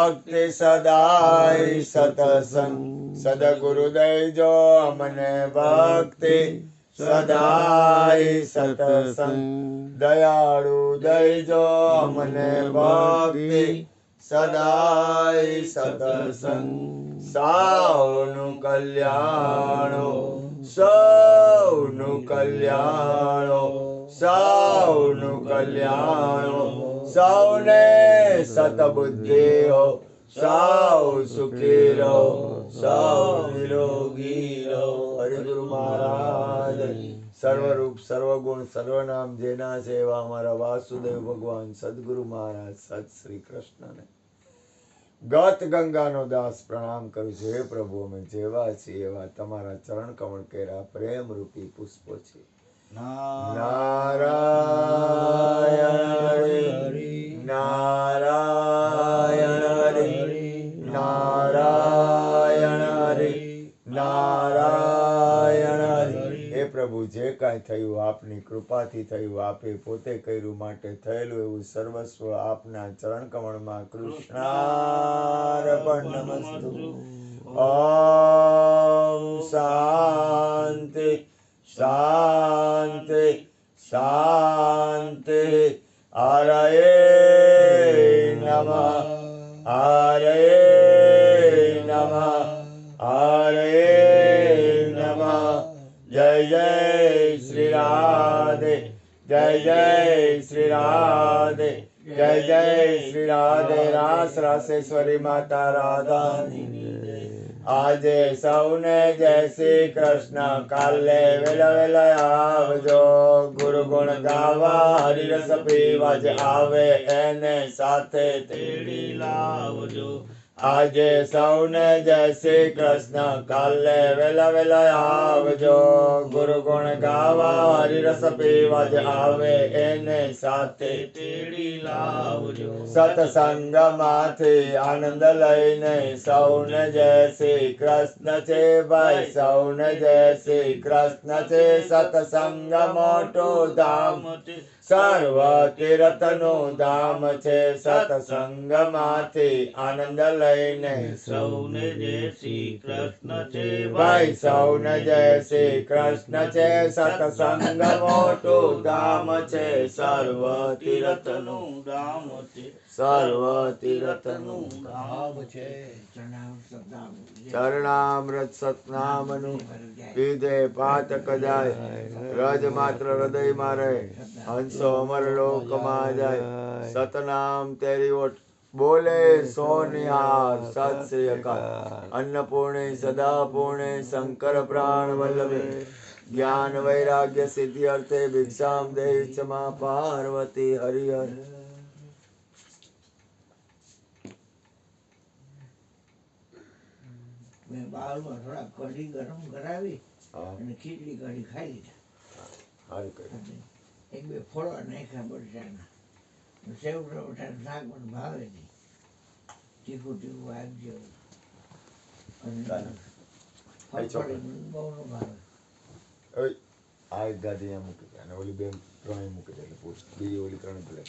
ભક્તિ સદાય સતસંગ સદગુરુ દઈજો અમને ભક્તિ સદાય સતસંગ દયાળુ દઈજો અમને ભક્તિ સદાય સતસંગ સૌનું કલ્યાણો સૌનું કલ્યાણો સૌનું કલ્યાણો સૌને સતબુદ્ધિઓ સૌ સુખી રહો સૌ નિરોગી રહો. હરિ ગુરુ મહારાજ સર્વરૂપ સર્વગુણ સર્વનામ જેના છે એવા અમારા વાસુદેવ ભગવાન સદગુરુ મહારાજ સત શ્રી કૃષ્ણને ગત ગંગાનો દાસ પ્રણામ કરું છું. હે પ્રભુ, અમે જેવા છીએ એવા તમારા ચરણ કમળ કેરા પ્રેમ રૂપી પુષ્પો છે. નારાયણ હરિ નારાયણ હરિ નારાયણ હરિ નારાયણ હરિ. હે પ્રભુ, જે કાંઈ થયું આપની કૃપાથી થયું, આપે પોતે કર્યું, માટે થયેલું એવું સર્વસ્વ આપના ચરણ કમળમાં કૃષ્ણાર્પણ નમસ્તુ. ઓમ શાંતિ શાંતિ શાંતિ. હરયે નમઃ હરયે નમઃ હરયે નમઃ. જય જય શ્રી રાધે જય જય શ્રી રાધે જય જય શ્રી રાધે. રાસ રાસેશ્વરી માતા રાધાની આજે સૌને જય શ્રી કૃષ્ણ. કાલે વેલા વેલા આવજો, ગુરુ ગુણ ગાવા હરિરસ પીવા જે આવે એને સાથે તેડી લાવજો. આજે સૌને જય શ્રી કૃષ્ણ. કાલે વેલા વેલા આવજો, ગુરુ ગુણ ગાવા હરિરસ પીવા જે આવે એને સાથે તેડી લાવજો. સત્સંગમાંથી આનંદ લઈને સૌને જય શ્રી કૃષ્ણ છે ભાઈ, સૌને જય શ્રી કૃષ્ણ છે. સત્સંગ મોટું ધામ સર્વ તીર્થનું ધામ છે. સત્સંગમાંથી આનંદ લઈને સૌને જય શ્રી કૃષ્ણ છે ભાઈ, સૌને જય શ્રી કૃષ્ણ છે. સત્સંગ મોટું ધામ છે, સર્વ તીર્થનું ધામ છે, સર્વ તીર્થનું ધામ છે. ચરણામૃત સતનામનું પીધે પાતક જાય, રજ માત્ર હૃદયમાં રહે, હંસો અમર લોકમાં જાય. સતનામ તેરી ઓટ બોલે સોનિહાર. સત શ્રી અકાલ. અન્નપૂર્ણે સદા પૂર્ણે શંકર પ્રાણ વલ્લભે, જ્ઞાન વૈરાગ્ય સિદ્ધિ અર્થે ભિક્ષામ દેહી ક્ષમા પાર્વતી હરિહર. મેં બાળમાં થોડા કઢી ગરમ કરાવી અને ખીચડી કઢી ખાઈ લીધા. એક બે ફળવા નાખ્યા બટાના, સેવ ટમેટાનું શાક મને ભાવે નહીં, તીખું તીખું આપજો. અને ફળફળી મને બહુ ન ભાવે. આ એક ગાડી મૂકી દે અને ઓલી બે ત્રણેય મૂકી દે એટલે બીજી ઓલી ત્રણે ભલે.